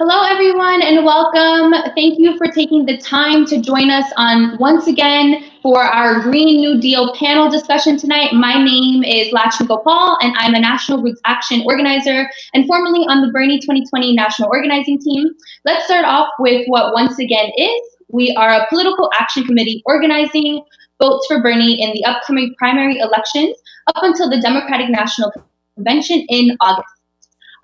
Hello, everyone, and welcome. Thank you for taking the time to join us once again for our Green New Deal panel discussion tonight. My name is Lakshmi Gopal, and I'm a National Roots Action organizer and formerly on the Bernie 2020 National Organizing Team. Let's start off with what once again is. We are a political action committee organizing votes for Bernie in the upcoming primary elections up until the Democratic National Convention in August.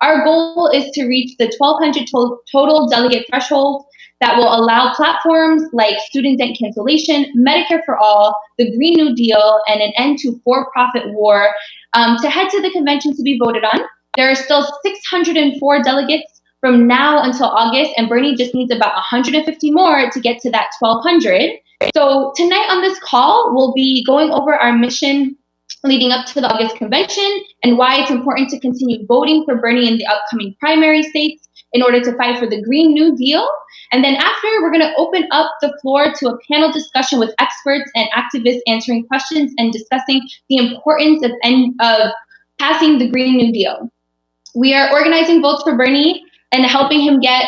Our goal is to reach the 1,200 total delegate threshold that will allow platforms like student debt cancellation, Medicare for all, the Green New Deal, and an end to for-profit war to head to the convention to be voted on. There are still 604 delegates from now until August, and Bernie just needs about 150 more to get to that 1,200. So tonight on this call, we'll be going over our mission leading up to the August convention and why it's important to continue voting for Bernie in the upcoming primary states in order to fight for the Green New Deal. And then after, we're going to open up the floor to a panel discussion with experts and activists answering questions and discussing the importance of passing the Green New Deal. We are organizing votes for Bernie and helping him get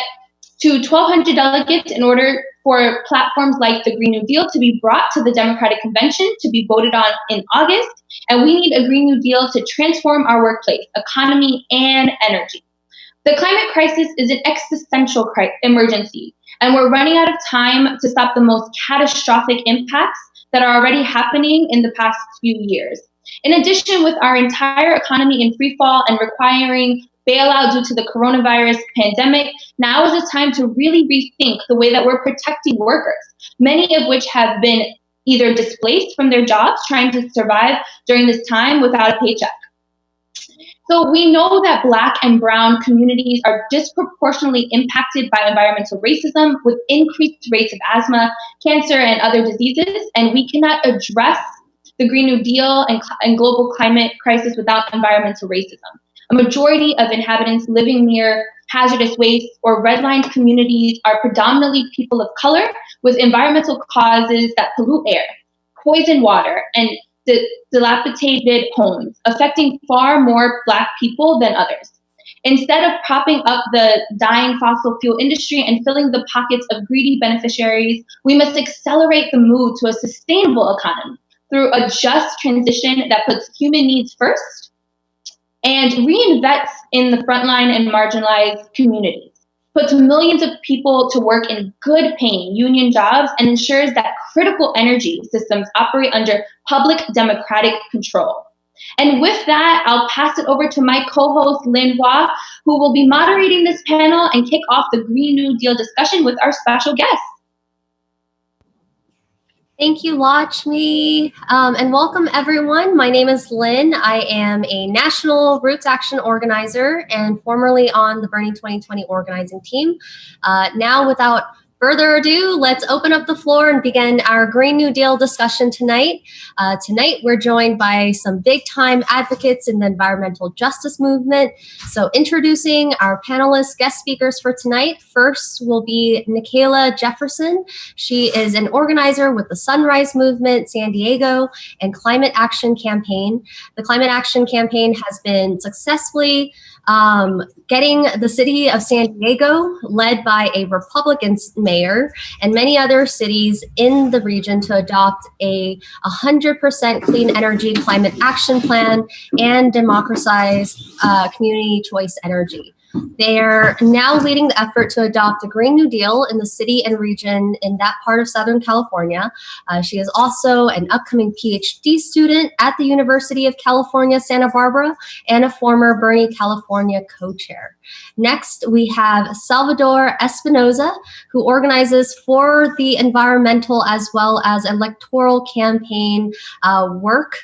to 1,200 delegates in order for platforms like the Green New Deal to be brought to the Democratic Convention to be voted on in August. And we need a Green New Deal to transform our workplace, economy, and energy. The climate crisis is an existential emergency, and we're running out of time to stop the most catastrophic impacts that are already happening in the past few years. In addition, with our entire economy in free fall and requiring bailout due to the coronavirus pandemic, now is the time to really rethink the way that we're protecting workers, many of which have been either displaced from their jobs, trying to survive during this time without a paycheck. So we know that Black and Brown communities are disproportionately impacted by environmental racism with increased rates of asthma, cancer, and other diseases, and we cannot address the Green New Deal and global climate crisis without environmental racism. A majority of inhabitants living near hazardous waste or redlined communities are predominantly people of color with environmental causes that pollute air, poison water, and dilapidated homes, affecting far more Black people than others. Instead of propping up the dying fossil fuel industry and filling the pockets of greedy beneficiaries, we must accelerate the move to a sustainable economy through a just transition that puts human needs first and reinvests in the frontline and marginalized communities, puts millions of people to work in good paying union jobs, and ensures that critical energy systems operate under public democratic control. And with that, I'll pass it over to my co-host, Lynn Hua, who will be moderating this panel and kick off the Green New Deal discussion with our special guest. Thank you, Lakshmi, and welcome everyone. My name is Lynn. I am a National Roots Action organizer and formerly on the Bernie 2020 organizing team. Now, without further ado, let's open up the floor and begin our Green New Deal discussion tonight. Tonight, we're joined by some big-time advocates in the environmental justice movement. So introducing our panelists, guest speakers for tonight. First will be Nikayla Jefferson. She is an organizer with the Sunrise Movement San Diego and Climate Action Campaign. The Climate Action Campaign has been successfully getting the city of San Diego, led by a Republican mayor, and many other cities in the region to adopt a 100% clean energy climate action plan and democratize community choice energy. They are now leading the effort to adopt the Green New Deal in the city and region in that part of Southern California. She is also an upcoming PhD student at the University of California, Santa Barbara, and a former Bernie California co-chair. Next, we have Salvador Espinoza, who organizes for the environmental as well as electoral campaign work.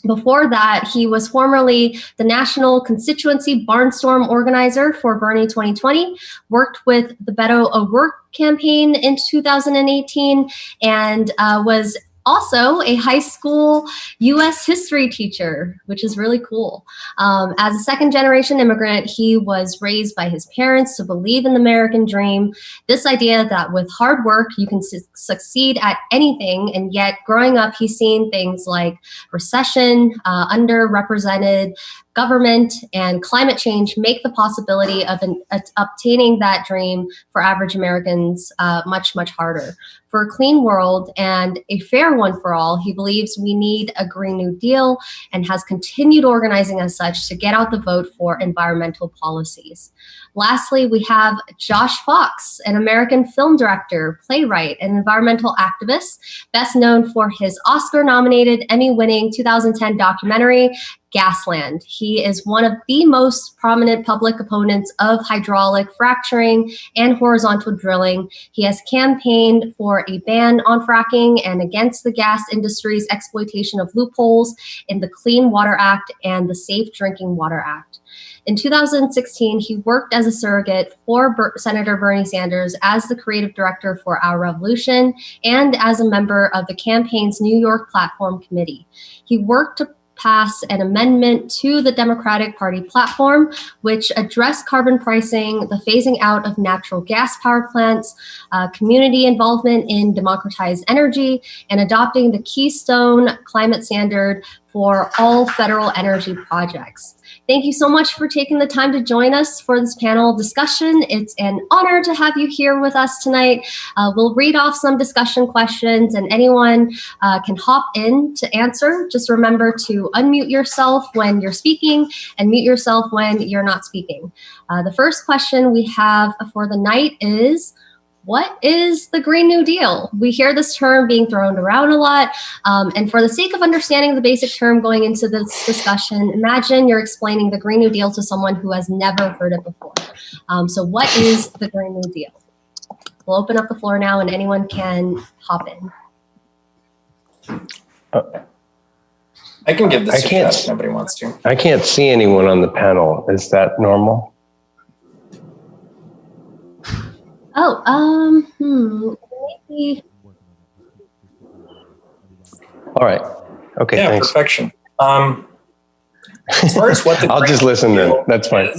Before that, he was formerly the National Constituency Barnstorm organizer for Bernie 2020, worked with the Beto O'Rourke campaign in 2018, and was also a high school U.S. history teacher, which is really cool. As a second-generation immigrant, he was raised by his parents to believe in the American dream, this idea that with hard work, you can succeed at anything, and yet growing up, he's seen things like recession, underrepresented government and climate change make the possibility of obtaining that dream for average Americans much, much harder. For a clean world and a fair one for all, he believes we need a Green New Deal and has continued organizing as such to get out the vote for environmental policies. Lastly, we have Josh Fox, an American film director, playwright, and environmental activist, best known for his Oscar-nominated, Emmy-winning 2010 documentary, Gasland. He is one of the most prominent public opponents of hydraulic fracturing and horizontal drilling. He has campaigned for a ban on fracking and against the gas industry's exploitation of loopholes in the Clean Water Act and the Safe Drinking Water Act. In 2016, he worked as a surrogate for Senator Bernie Sanders as the creative director for Our Revolution and as a member of the campaign's New York Platform Committee. He worked to pass an amendment to the Democratic Party platform, which addressed carbon pricing, the phasing out of natural gas power plants, community involvement in democratized energy, and adopting the Keystone climate standard for all federal energy projects. Thank you so much for taking the time to join us for this panel discussion. It's an honor to have you here with us tonight. We'll read off some discussion questions and anyone can hop in to answer. Just remember to unmute yourself when you're speaking and mute yourself when you're not speaking. The first question we have for the night is, what is the Green New Deal? We hear this term being thrown around a lot. And for the sake of understanding the basic term going into this discussion, imagine you're explaining the Green New Deal to someone who has never heard it before. So what is the Green New Deal? We'll open up the floor now and anyone can hop in. I can give this a shot if nobody wants to. I can't see anyone on the panel. Is that normal? Maybe. All right. Okay, yeah, thanks. Perfection. As far as what the I'll just listen then. That's fine.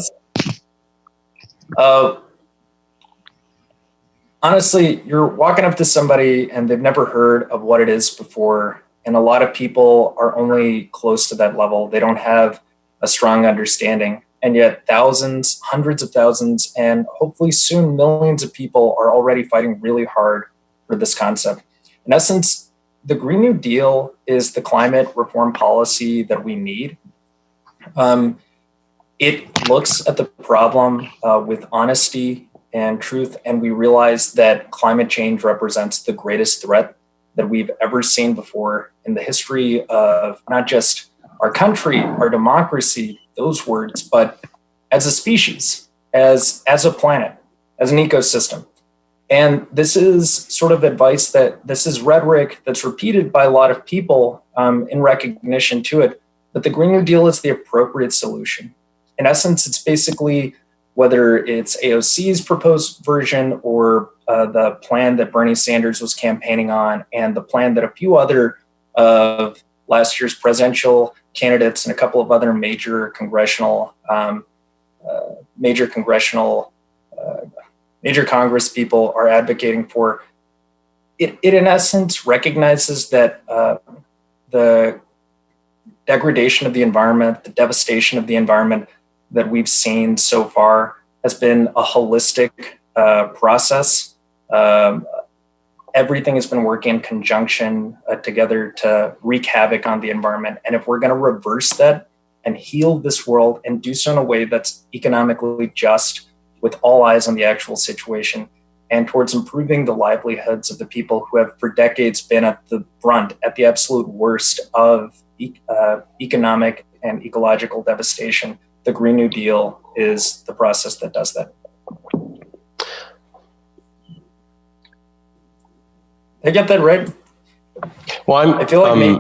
Honestly, you're walking up to somebody and they've never heard of what it is before. And a lot of people are only close to that level. They don't have a strong understanding. And yet thousands, hundreds of thousands, and hopefully soon millions of people are already fighting really hard for this concept. In essence, the Green New Deal is the climate reform policy that we need. It looks at the problem with honesty and truth, and we realize that climate change represents the greatest threat that we've ever seen before in the history of not just our country, our democracy, those words, but as a species, as a planet, as an ecosystem. And this is sort of advice this is rhetoric that's repeated by a lot of people in recognition to it, but the Green New Deal is the appropriate solution. In essence, it's basically whether it's AOC's proposed version or the plan that Bernie Sanders was campaigning on and the plan that a few other of last year's presidential candidates and a couple of other major Congress people are advocating for. It in essence recognizes that the degradation of the environment, the devastation of the environment that we've seen so far has been a holistic process. Everything has been working in conjunction together to wreak havoc on the environment. And if we're going to reverse that and heal this world and do so in a way that's economically just, with all eyes on the actual situation, and towards improving the livelihoods of the people who have for decades been at the brunt, at the absolute worst of economic and ecological devastation, the Green New Deal is the process that does that. Did I get that right? Well, I feel like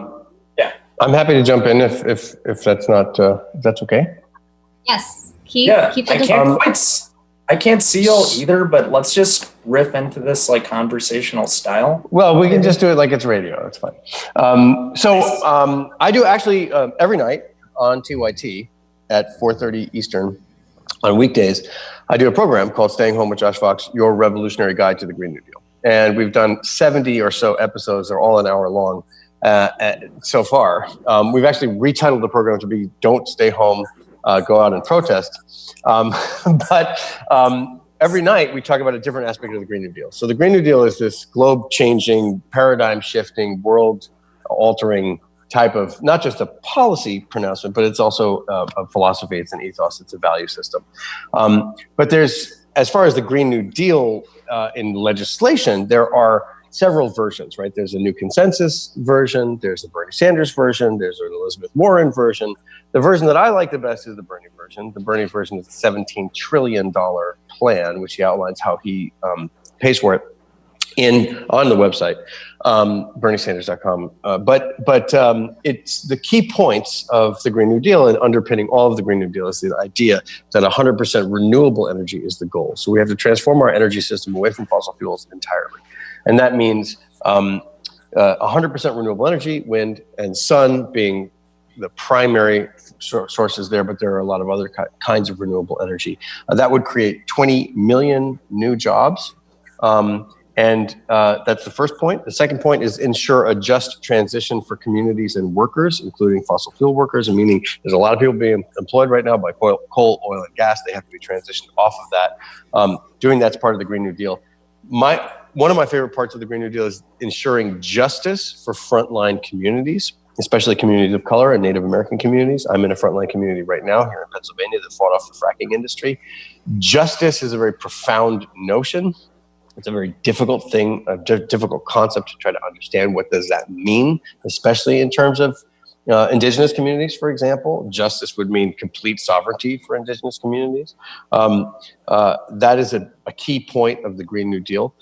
yeah. I'm happy to jump in if that's not if that's okay. Yes. Keep I can't see y'all either, but let's just riff into this like conversational style. Well, we can just do it like it's radio. That's fine. I do actually every night on TYT at 4:30 Eastern on weekdays, I do a program called Staying Home with Josh Fox, Your Revolutionary Guide to the Green New Deal. And we've done 70 or so episodes. They're all an hour long so far. We've actually retitled the program to be Don't Stay Home, go out and protest. But every night we talk about a different aspect of the Green New Deal. So the Green New Deal is this globe-changing, paradigm-shifting, world-altering type of, not just a policy pronouncement, but it's also a philosophy, it's an ethos, it's a value system. But there's, as far as the Green New Deal in legislation, there are several versions, right? There's a new consensus version, there's a Bernie Sanders version, there's an Elizabeth Warren version. The version that I like the best is the Bernie version. The Bernie version is a $17 trillion plan, which he outlines how he pays for it on the website, berniesanders.com. But it's the key points of the Green New Deal, and underpinning all of the Green New Deal is the idea that 100% renewable energy is the goal. So we have to transform our energy system away from fossil fuels entirely. And that means 100% renewable energy, wind and sun being the primary sources there, but there are a lot of other kinds of renewable energy. That would create 20 million new jobs. And that's the first point. The second point is ensure a just transition for communities and workers, including fossil fuel workers, and meaning there's a lot of people being employed right now by coal, oil, and gas. They have to be transitioned off of that. Doing that's part of the Green New Deal. One of my favorite parts of the Green New Deal is ensuring justice for frontline communities, especially communities of color and Native American communities. I'm in a frontline community right now here in Pennsylvania that fought off the fracking industry. Justice is a very profound notion. It's a very difficult thing, a difficult concept to try to understand. What does that mean, especially in terms of indigenous communities, for example? Justice would mean complete sovereignty for indigenous communities. That is a key point of the Green New Deal.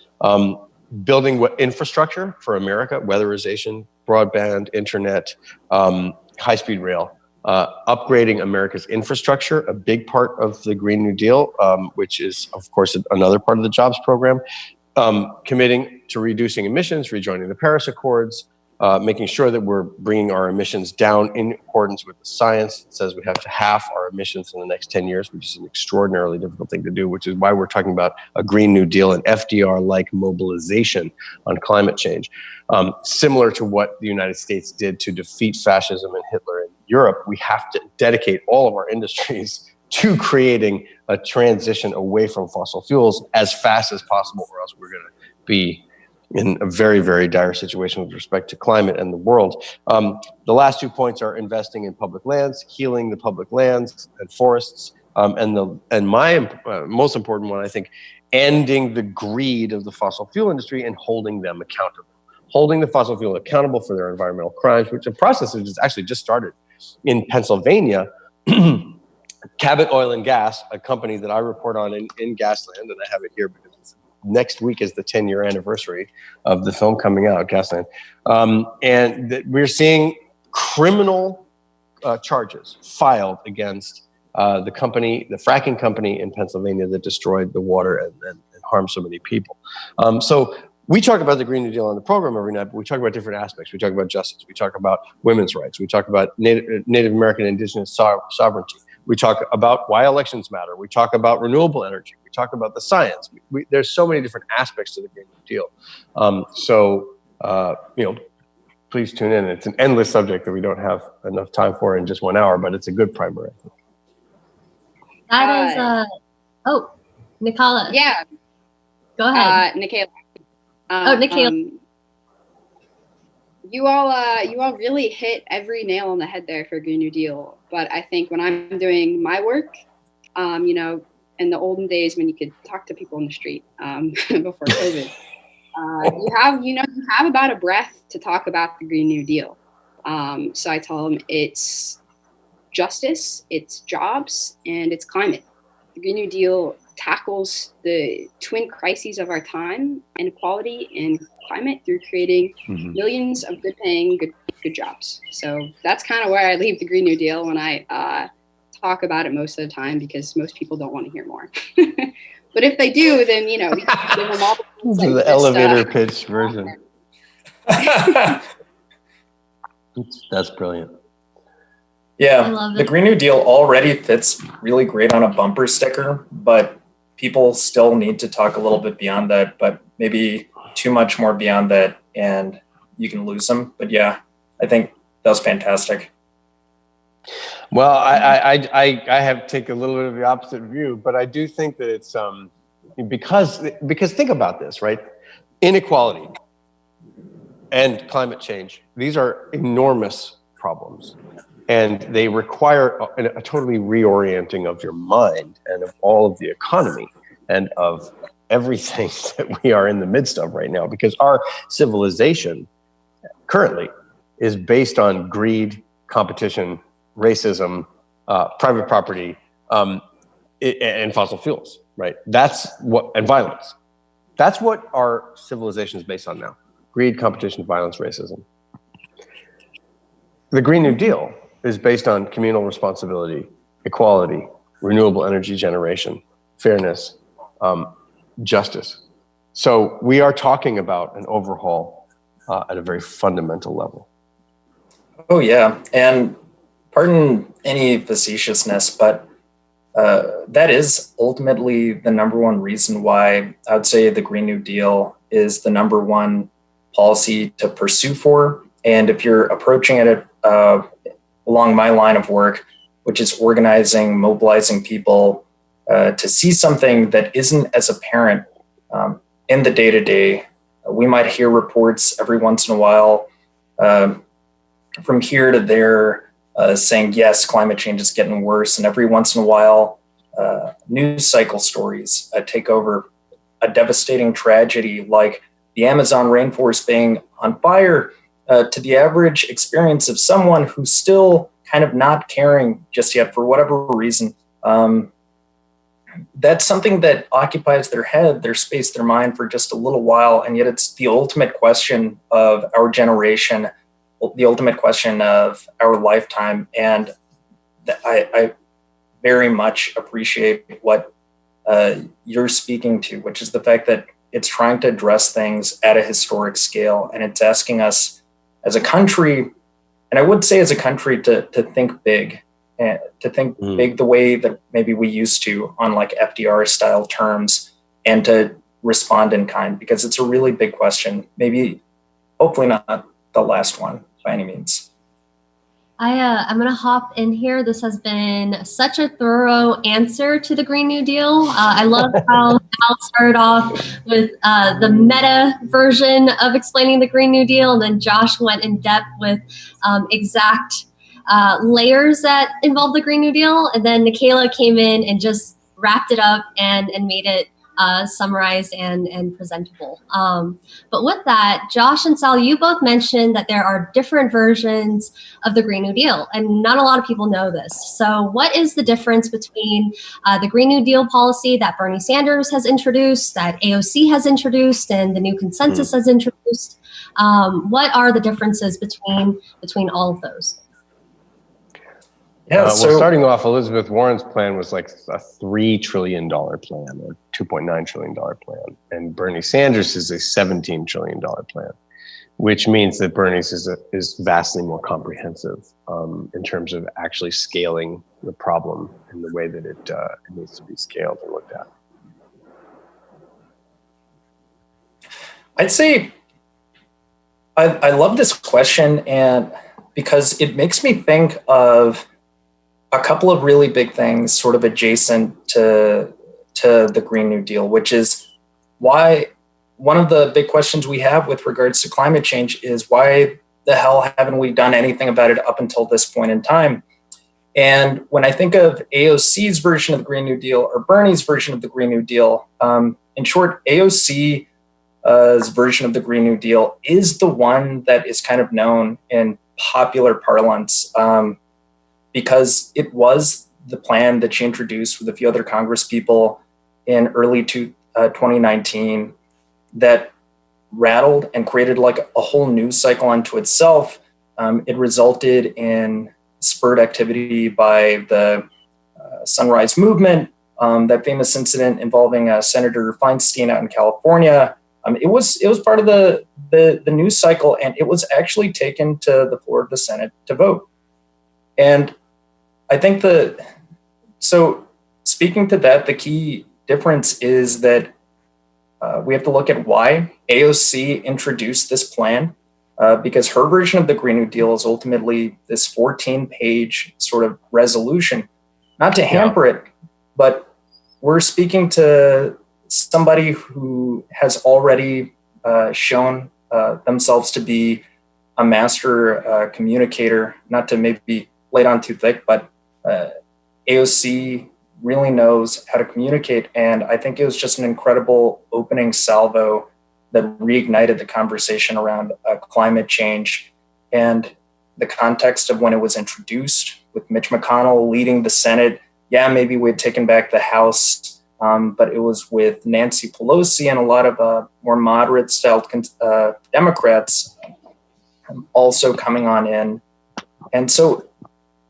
Building infrastructure for America, weatherization, broadband, internet, high-speed rail. Upgrading America's infrastructure, a big part of the Green New Deal, which is, of course, another part of the jobs program. Committing to reducing emissions, rejoining the Paris Accords, making sure that we're bringing our emissions down in accordance with the science. It says we have to halve our emissions in the next 10 years, which is an extraordinarily difficult thing to do, which is why we're talking about a Green New Deal and FDR-like mobilization on climate change. Similar to what the United States did to defeat fascism and Hitler in Europe, we have to dedicate all of our industries to creating a transition away from fossil fuels as fast as possible, or else we're going to be in a very, very dire situation with respect to climate and the world. The last 2 points are investing in public lands, healing the public lands and forests, and my most important one, I think, ending the greed of the fossil fuel industry and holding them accountable. Holding the fossil fuel accountable for their environmental crimes, which a process has actually just started in Pennsylvania. Cabot Oil and Gas, a company that I report on in Gasland, and I have it here because next week is the 10-year anniversary of the film coming out, Gasland. And we're seeing criminal charges filed against the company, the fracking company in Pennsylvania that destroyed the water and harmed so many people. So we talk about the Green New Deal on the program every night, but we talk about different aspects. We talk about justice. We talk about women's rights. We talk about Native American indigenous sovereignty. We talk about why elections matter. We talk about renewable energy. We talk about the science. There's so many different aspects to the Green New Deal. Please tune in. It's an endless subject that we don't have enough time for in just 1 hour, but it's a good primer, I think. That is, Nikayla. Yeah. Go ahead. Nikayla. Nikayla. You all really hit every nail on the head there for Green New Deal. But I think when I'm doing my work, in the olden days when you could talk to people in the street before COVID, you have about a breath to talk about the Green New Deal. So I tell them it's justice, it's jobs, and it's climate. The Green New Deal tackles the twin crises of our time, inequality and climate, through creating millions of good-paying, good jobs. So that's kind of where I leave the Green New Deal when I talk about it most of the time, because most people don't want to hear more. But if they do, then we give them all the elevator pitch version. That's brilliant. Yeah, the Green New Deal already fits really great on a bumper sticker, but people still need to talk a little bit beyond that, but maybe too much more beyond that, and you can lose them. But yeah, I think that was fantastic. Well, I have taken a little bit of the opposite view, but I do think that it's because think about this, right? Inequality and climate change, these are enormous problems, and they require a totally reorienting of your mind and of all of the economy and of everything that we are in the midst of right now, because our civilization currently is based on greed, competition, racism, private property, and fossil fuels, right? And violence. That's what our civilization is based on now. Greed, competition, violence, racism. The Green New Deal is based on communal responsibility, equality, renewable energy generation, fairness, justice. So we are talking about an overhaul at a very fundamental level. Oh, yeah. And pardon any facetiousness, but that is ultimately the number one reason why I would say the Green New Deal is the number one policy to pursue for. And if you're approaching it along my line of work, which is organizing, mobilizing people to see something that isn't as apparent in the day-to-day, we might hear reports every once in a while from here to there saying, yes, climate change is getting worse. And every once in a while, news cycle stories take over. A devastating tragedy like the Amazon rainforest being on fire to the average experience of someone who's still kind of not caring just yet for whatever reason. That's something that occupies their head, their space, their mind for just a little while. And yet it's the ultimate question of our generation, the ultimate question of our lifetime. And I very much appreciate what you're speaking to, which is the fact that it's trying to address things at a historic scale. And it's asking us as a country, and I would say as a country, to think big, and to think big the way that maybe we used to on like FDR style terms, and to respond in kind, because it's a really big question. Maybe, hopefully not the last one by any means. I'm going to hop in here. This has been such a thorough answer to the Green New Deal. I love how Al started off with the meta version of explaining the Green New Deal, and then Josh went in depth with exact layers that involve the Green New Deal, and then Nikayla came in and just wrapped it up and made it summarized and presentable. But with that, Josh and Sal, you both mentioned that there are different versions of the Green New Deal, and not a lot of people know this. So what is the difference between the Green New Deal policy that Bernie Sanders has introduced, that AOC has introduced, and the new consensus has introduced? What are the differences between all of those? Yeah, so starting off, Elizabeth Warren's plan was like a $3 trillion plan or $2.9 trillion plan. And Bernie Sanders is a $17 trillion plan, which means that Bernie's is vastly more comprehensive in terms of actually scaling the problem in the way that it needs to be scaled and looked at. I'd say I love this question, and because it makes me think of a couple of really big things sort of adjacent to the Green New Deal, which is why one of the big questions we have with regards to climate change is why the hell haven't we done anything about it up until this point in time? And when I think of AOC's version of the Green New Deal or Bernie's version of the Green New Deal, in short, AOC's version of the Green New Deal is the one that is kind of known in popular parlance, because it was the plan that she introduced with a few other Congress people in early 2019 that rattled and created like a whole news cycle unto itself. It resulted in spurred activity by the Sunrise Movement, that famous incident involving Senator Feinstein out in California. It was part of the news cycle, and it was actually taken to the floor of the Senate to vote. And I think so speaking to that, the key difference is that we have to look at why AOC introduced this plan. because her version of the Green New Deal is ultimately this 14-page sort of resolution, not to hamper it, but we're speaking to somebody who has already shown themselves to be a master communicator, not to maybe lay it on too thick, but AOC really knows how to communicate. And I think it was just an incredible opening salvo that reignited the conversation around climate change and the context of when it was introduced, with Mitch McConnell leading the Senate. Yeah, maybe we had taken back the House, but it was with Nancy Pelosi and a lot of more moderate styled Democrats also coming on in.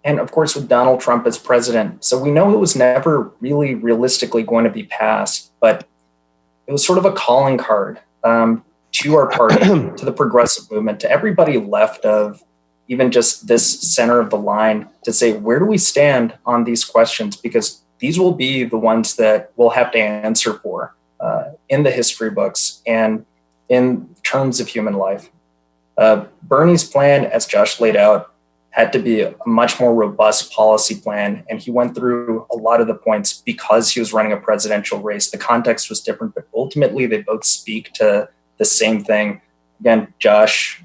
And of course, with Donald Trump as president. So we know it was never really realistically going to be passed, but it was sort of a calling card to our party, to the progressive movement, to everybody left of even just this center of the line, to say, where do we stand on these questions? Because these will be the ones that we'll have to answer for in the history books and in terms of human life. Bernie's plan, as Josh laid out, had to be a much more robust policy plan. And he went through a lot of the points because he was running a presidential race. The context was different, but ultimately they both speak to the same thing. Again, Josh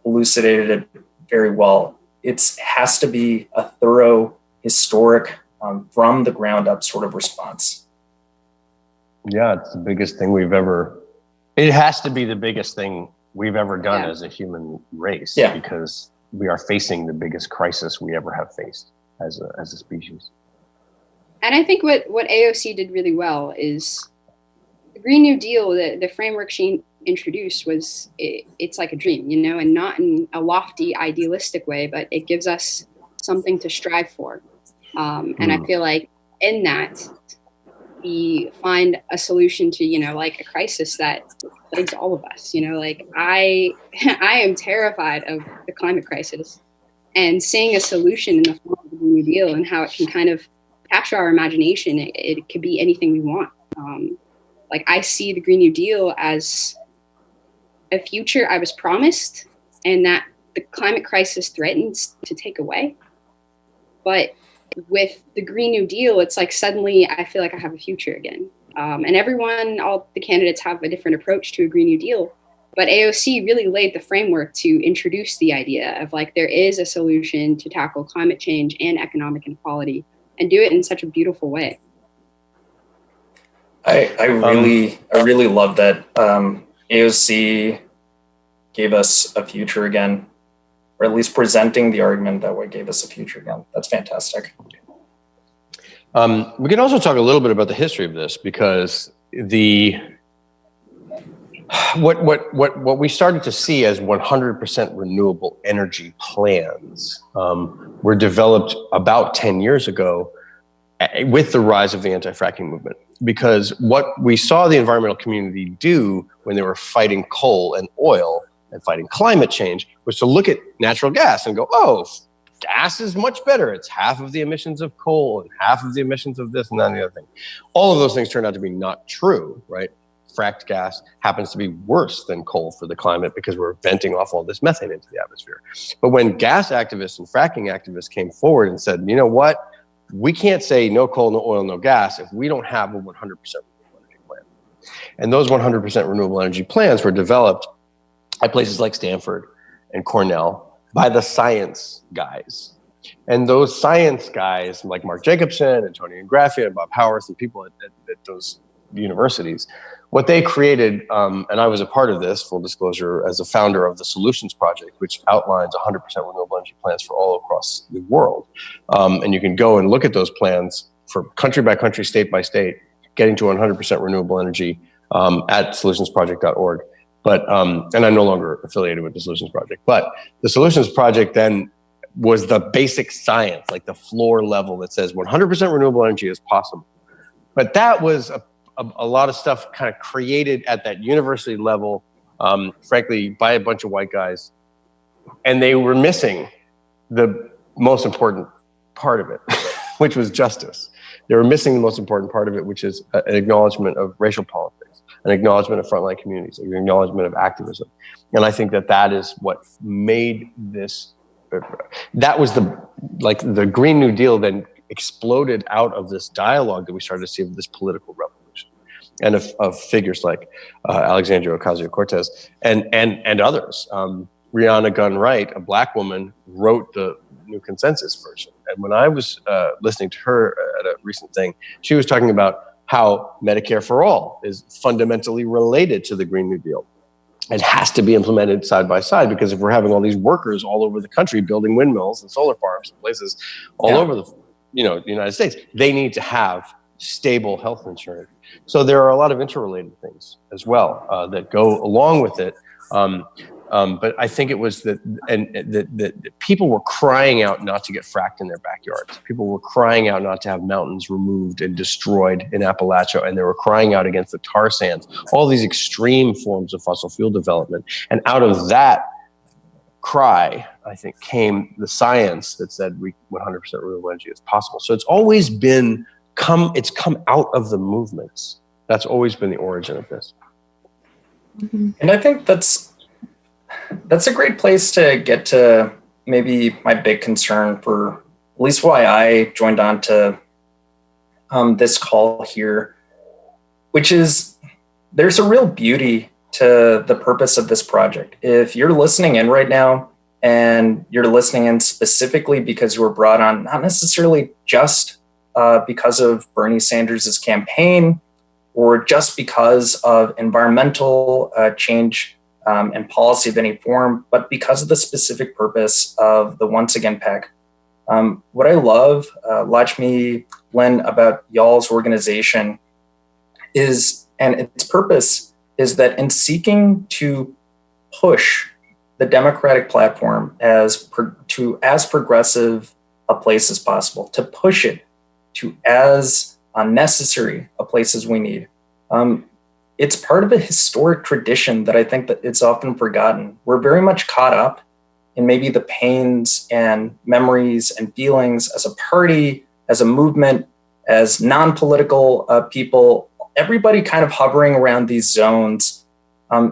elucidated it very well. It has to be a thorough, historic, from the ground up sort of response. Yeah, it's the biggest thing it has to be the biggest thing we've ever done as a human race, because we are facing the biggest crisis we ever have faced as a species. And I think what AOC did really well is the Green New Deal, the framework she introduced it's like a dream, and not in a lofty, idealistic way, but it gives us something to strive for. And I feel like in that, we find a solution to, like a crisis that plagues all of us. I am terrified of the climate crisis, and seeing a solution in the form of the Green New Deal and how it can kind of capture our imagination. It could be anything we want. I see the Green New Deal as a future I was promised and that the climate crisis threatens to take away. But with the Green New Deal, it's like suddenly I feel like I have a future again. And all the candidates have a different approach to a Green New Deal. But AOC really laid the framework to introduce the idea of there is a solution to tackle climate change and economic inequality, and do it in such a beautiful way. I really love that AOC gave us a future again, or at least presenting the argument that way gave us a future again. That's fantastic. We can also talk a little bit about the history of this, because what we started to see as 100% renewable energy plans were developed about 10 years ago with the rise of the anti-fracking movement. Because what we saw the environmental community do when they were fighting coal and oil and fighting climate change was to look at natural gas and go, oh, gas is much better. It's half of the emissions of coal and half of the emissions of this and that and the other thing. All of those things turned out to be not true, right? Fracked gas happens to be worse than coal for the climate because we're venting off all this methane into the atmosphere. But when gas activists and fracking activists came forward and said, you know what? We can't say no coal, no oil, no gas if we don't have a 100% renewable energy plan. And those 100% renewable energy plans were developed at places like Stanford and Cornell by the science guys. And those science guys, like Mark Jacobson and Tony Ingraffia and Bob Howarth and people at those universities, what they created, and I was a part of this, full disclosure, as a founder of the Solutions Project, which outlines 100% renewable energy plans for all across the world. And you can go and look at those plans for country by country, state by state, getting to 100% renewable energy at solutionsproject.org. But, and I'm no longer affiliated with the Solutions Project, but the Solutions Project then was the basic science, like the floor level that says 100% renewable energy is possible. But that was a lot of stuff kind of created at that university level, frankly, by a bunch of white guys. And they were missing the most important part of it, which was justice. They were missing the most important part of it, which is an acknowledgement of racial politics, an acknowledgement of frontline communities, an acknowledgement of activism. And I think that is what made this, that was the Green New Deal then exploded out of this dialogue that we started to see of this political revolution, and of figures like Alexandria Ocasio-Cortez and others. Rihanna Gunn Wright, a Black woman, wrote the New Consensus version. And when I was listening to her at a recent thing, she was talking about how Medicare for All is fundamentally related to the Green New Deal. It has to be implemented side by side, because if we're having all these workers all over the country building windmills and solar farms and places all over the United States, they need to have stable health insurance. So there are a lot of interrelated things as well that go along with it. But I think it was that people were crying out not to get fracked in their backyards. People were crying out not to have mountains removed and destroyed in Appalachia, and they were crying out against the tar sands, all these extreme forms of fossil fuel development. And out of that cry, I think, came the science that said 100% renewable energy is possible. So it's always been it's come out of the movements. That's always been the origin of this. Mm-hmm. And I think that's a great place to get to maybe my big concern for at least why I joined on to this call here, which is there's a real beauty to the purpose of this project. If you're listening in right now and you're listening in specifically because you were brought on, not necessarily just because of Bernie Sanders' campaign or just because of environmental change and policy of any form, but because of the specific purpose of the Once Again PAC. What I love, Lakshmi, Lynn, about y'all's organization is, and its purpose is that in seeking to push the Democratic platform as progressive a place as possible, to push it to as necessary a place as we need. It's part of a historic tradition that I think that it's often forgotten. We're very much caught up in maybe the pains and memories and feelings as a party, as a movement, as non-political people. Everybody kind of hovering around these zones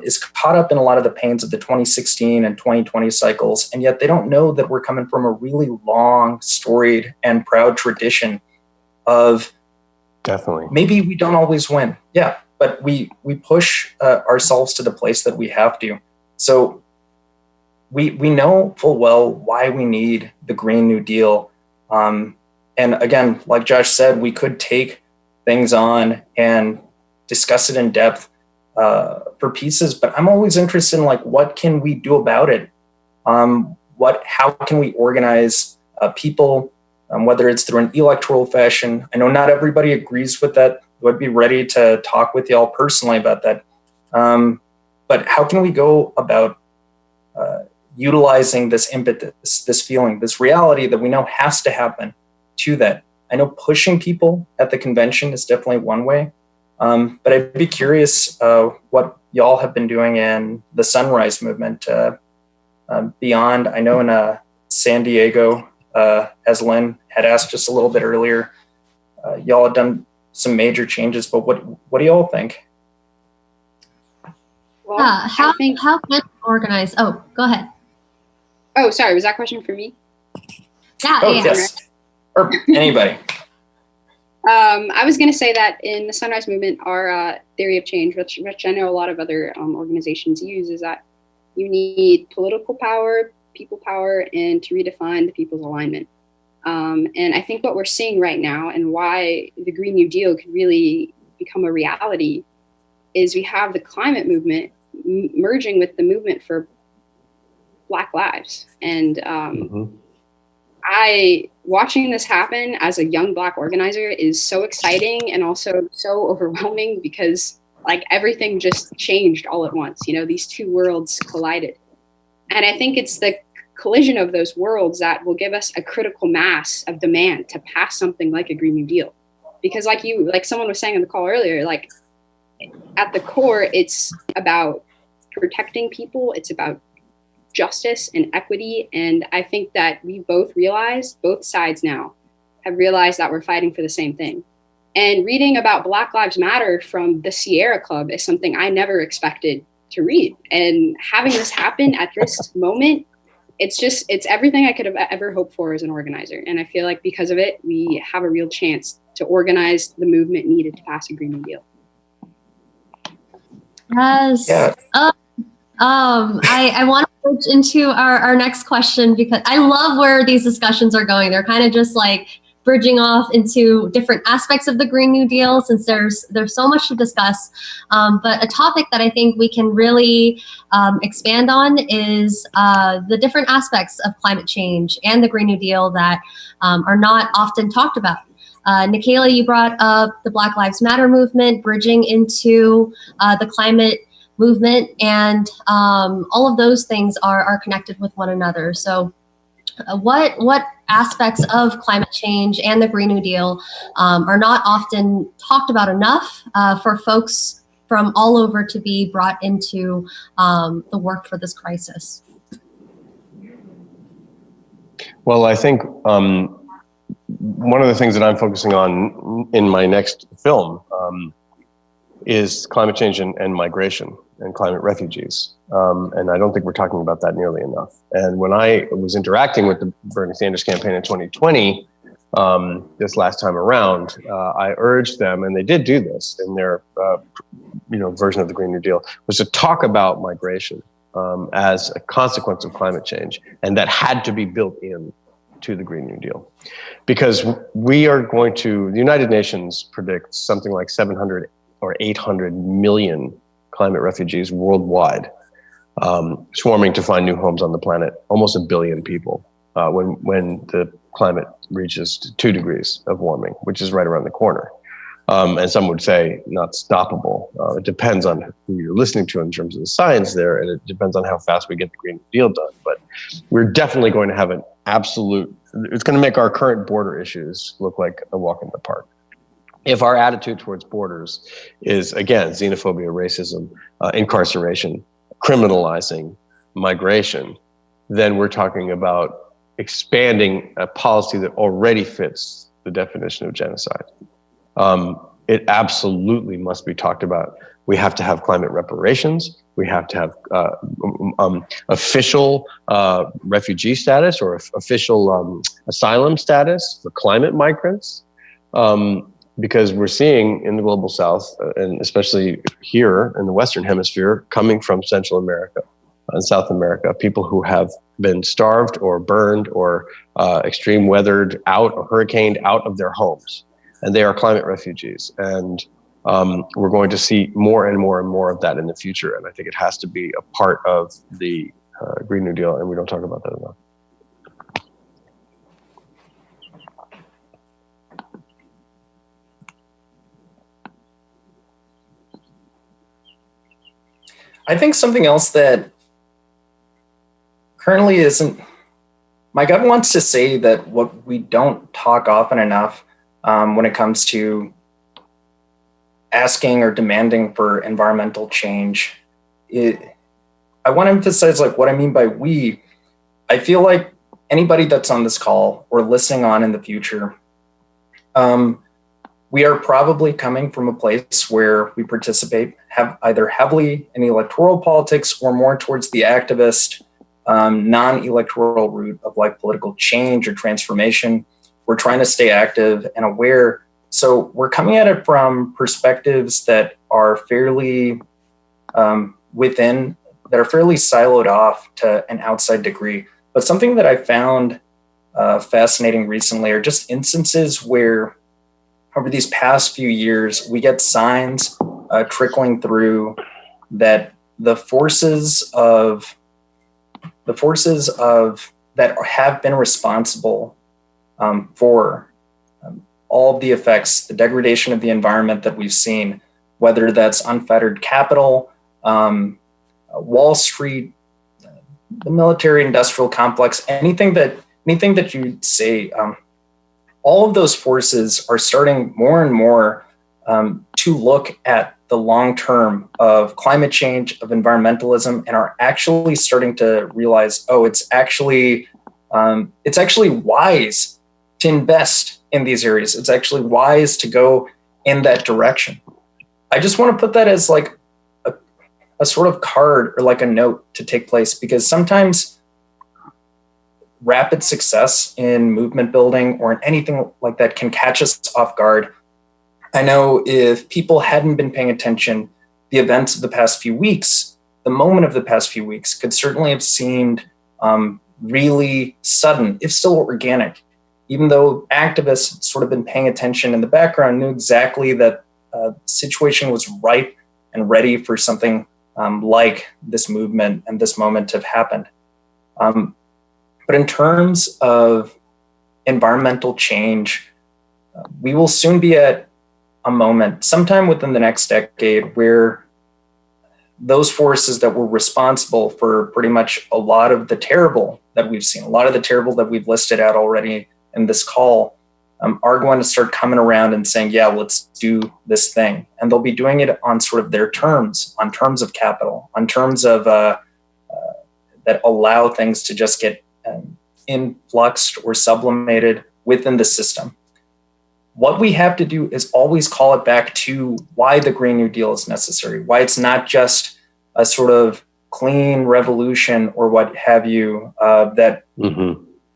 is caught up in a lot of the pains of the 2016 and 2020 cycles, and yet they don't know that we're coming from a really long, storied, and proud tradition of definitely maybe we don't always win. Yeah. But we push ourselves to the place that we have to. So we know full well why we need the Green New Deal. And again, like Josh said, we could take things on and discuss it in depth for pieces, but I'm always interested in what can we do about it? How can we organize people, whether it's through an electoral fashion? I know not everybody agrees with that. Would be ready to talk with y'all personally about that. But how can we go about utilizing this impetus, this feeling, this reality that we know has to happen to that? I know pushing people at the convention is definitely one way, but I'd be curious what y'all have been doing in the Sunrise Movement beyond. I know in San Diego, as Lynn had asked just a little bit earlier, y'all have done some major changes, but what do y'all think? Well, how can you organize? Oh, go ahead. Oh, sorry, was that question for me? Yeah, yes. Or anybody. I was going to say that in the Sunrise Movement, our theory of change, which I know a lot of other organizations use, is that you need political power, people power, and to redefine the people's alignment. And I think what we're seeing right now and why the Green New Deal could really become a reality is we have the climate movement merging with the movement for Black lives. And watching this happen as a young Black organizer is so exciting and also so overwhelming because everything just changed all at once. These two worlds collided. And I think it's the collision of those worlds that will give us a critical mass of demand to pass something like a Green New Deal. Because like someone was saying on the call earlier, at the core, it's about protecting people. It's about justice and equity. And I think that we both sides now have realized that we're fighting for the same thing. And reading about Black Lives Matter from the Sierra Club is something I never expected to read. And having this happen at this moment, it's everything I could have ever hoped for as an organizer. And I feel like because of it, we have a real chance to organize the movement needed to pass a Green New Deal. Yes. Yeah. I want to switch into our next question, because I love where these discussions are going. They're kind of just like bridging off into different aspects of the Green New Deal, since there's so much to discuss. But a topic that I think we can really expand on is the different aspects of climate change and the Green New Deal that are not often talked about. Nikayla, you brought up the Black Lives Matter movement, bridging into the climate movement, and all of those things are connected with one another. So what aspects of climate change and the Green New Deal are not often talked about enough for folks from all over to be brought into the work for this crisis? Well, I think one of the things that I'm focusing on in my next film is climate change and migration and climate refugees. And I don't think we're talking about that nearly enough. And when I was interacting with the Bernie Sanders campaign in 2020, this last time around, I urged them, and they did do this in their version of the Green New Deal, was to talk about migration as a consequence of climate change, and that had to be built in to the Green New Deal. Because we are going to, the United Nations predicts something like 700 or 800 million climate refugees worldwide, swarming to find new homes on the planet, almost 1 billion people, when the climate reaches 2 degrees of warming, which is right around the corner. And some would say not stoppable. It depends on who you're listening to in terms of the science there, and it depends on how fast we get the Green New Deal done. But we're definitely going to have an absolute, it's going to make our current border issues look like a walk in the park. If our attitude towards borders is, again, xenophobia, racism, incarceration, criminalizing migration, then we're talking about expanding a policy that already fits the definition of genocide. It absolutely must be talked about. We have to have climate reparations. We have to have official refugee status or official asylum status for climate migrants. Because we're seeing in the global south, and especially here in the Western hemisphere, coming from Central America and South America, people who have been starved or burned or extreme weathered out or hurricaned out of their homes. And they are climate refugees. And we're going to see more and more and more of that in the future. And I think it has to be a part of the Green New Deal, and we don't talk about that enough. I think something else that currently isn't, my gut wants to say that what we don't talk often enough when it comes to asking or demanding for environmental change, I want to emphasize like what I mean by we. I feel like anybody that's on this call or listening on in the future, we are probably coming from a place where we participate either heavily in electoral politics or more towards the activist, non-electoral route of like political change or transformation. We're trying to stay active and aware. So we're coming at it from perspectives that are fairly that are fairly siloed off to an outside degree. But something that I found fascinating recently are just instances where over these past few years, we get signs trickling through that the forces of that have been responsible for all of the effects, the degradation of the environment that we've seen, whether that's unfettered capital, Wall Street, the military-industrial complex, anything that you'd say. All of those forces are starting more and more to look at the long term of climate change, of environmentalism, and are actually starting to realize, oh, it's actually wise to invest in these areas. It's actually wise to go in that direction. I just want to put that as like a sort of card or like a note to take place, because sometimes rapid success in movement building or in anything like that can catch us off guard. I know if people hadn't been paying attention, the events of the past few weeks, the moment of the past few weeks could certainly have seemed really sudden, if still organic, even though activists had sort of been paying attention in the background, knew exactly that the situation was ripe and ready for something like this movement and this moment to have happened. But in terms of environmental change, we will soon be at a moment, sometime within the next decade, where those forces that were responsible for pretty much a lot of the terrible that we've seen, a lot of the terrible that we've listed out already in this call, are going to start coming around and saying, yeah, let's do this thing. And they'll be doing it on sort of their terms, on terms of capital, on terms of that allow things to just get influxed or sublimated within the system. What we have to do is always call it back to why the Green New Deal is necessary, why it's not just a sort of clean revolution or what have you, that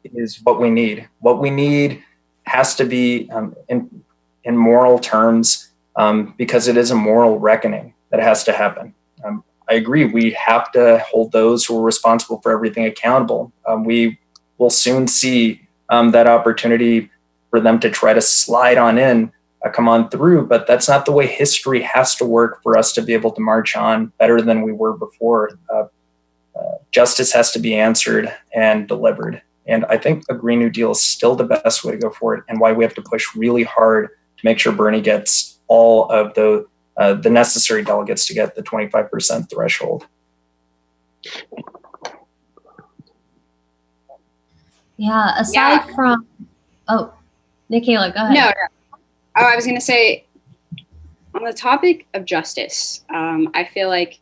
is what we need. What we need has to be in moral terms, because it is a moral reckoning that has to happen. I agree, we have to hold those who are responsible for everything accountable. We will soon see that opportunity for them to try to slide on in, come on through, but that's not the way history has to work for us to be able to march on better than we were before. Justice has to be answered and delivered. And I think a Green New Deal is still the best way to go forward, and why we have to push really hard to make sure Bernie gets all of the necessary delegates to get the 25% threshold. Yeah, aside from, Nikayla, go ahead. No. Oh, I was going to say, on the topic of justice, I feel like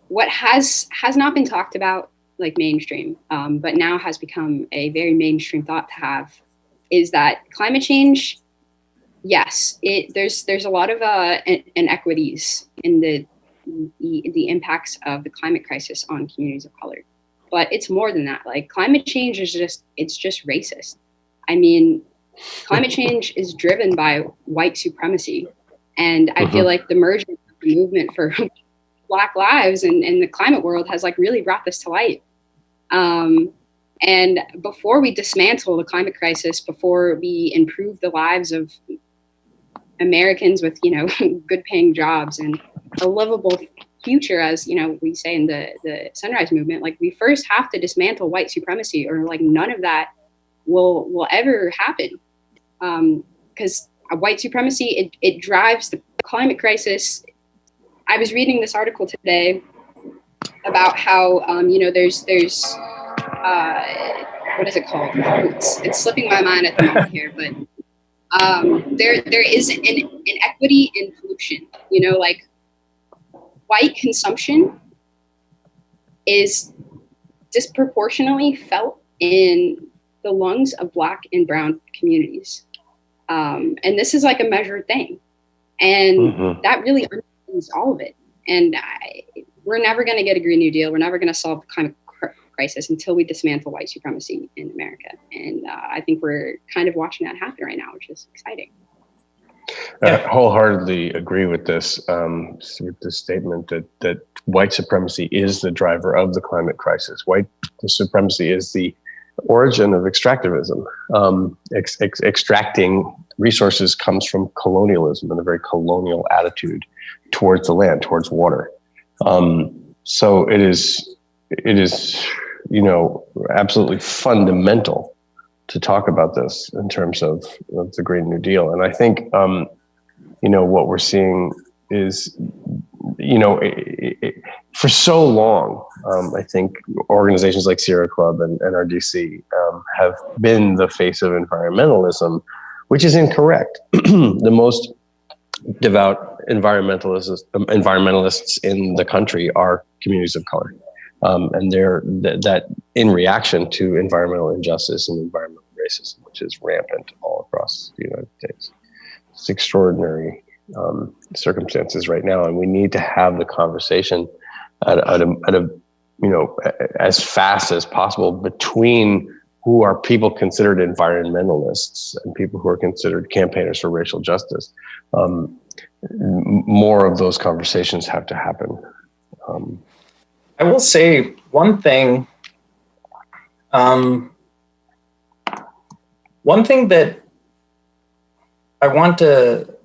what has not been talked about like mainstream, but now has become a very mainstream thought to have, is that climate change, yes, there's a lot of inequities in the impacts of the climate crisis on communities of color, but it's more than that. Like, climate change is just racist. I mean, climate change is driven by white supremacy, and I feel like the merging of the movement for Black lives and the climate world has like really brought this to light. And before we dismantle the climate crisis, before we improve the lives of Americans with, good paying jobs and a livable future, as, we say in the Sunrise Movement, like, we first have to dismantle white supremacy, or like none of that will ever happen. Because white supremacy, it drives the climate crisis. I was reading this article today about how, there's what is it called? It's slipping my mind at the moment here, but there is an inequity in pollution. Like, white consumption is disproportionately felt in the lungs of Black and brown communities. And this is like a measured thing. And that really understands all of it. And we're never going to get a Green New Deal. We're never going to solve the climate crisis until we dismantle white supremacy in America. And I think we're kind of watching that happen right now, which is exciting. I wholeheartedly agree with this statement that white supremacy is the driver of the climate crisis. White supremacy is the origin of extractivism. Extracting resources comes from colonialism and a very colonial attitude towards the land, towards water. So it is, absolutely fundamental to talk about this in terms of the Green New Deal. And I think, what we're seeing is, for so long, I think organizations like Sierra Club and NRDC have been the face of environmentalism, which is incorrect. The most devout environmentalists in the country are communities of color. And they're that in reaction to environmental injustice and environmental racism, which is rampant all across the United States. It's extraordinary circumstances right now, and we need to have the conversation at a as fast as possible between who are people considered environmentalists and people who are considered campaigners for racial justice. More of those conversations have to happen. I will say one thing. One thing that I want to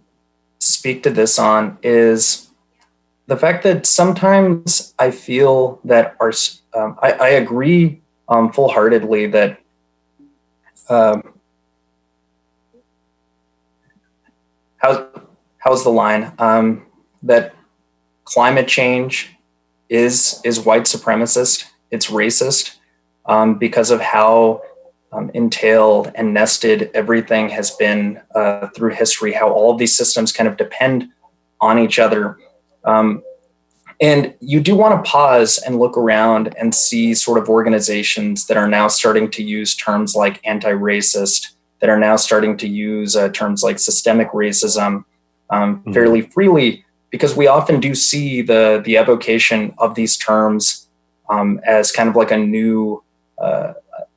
speak to this on is the fact that sometimes I feel that I agree full-heartedly that how's the line, that climate change is white supremacist, it's racist, because of how entailed and nested everything has been through history, how all of these systems kind of depend on each other. And you do want to pause and look around and see sort of organizations that are now starting to use terms like anti-racist, that are now starting to use terms like systemic racism fairly freely, because we often do see the evocation of these terms as kind of like a new,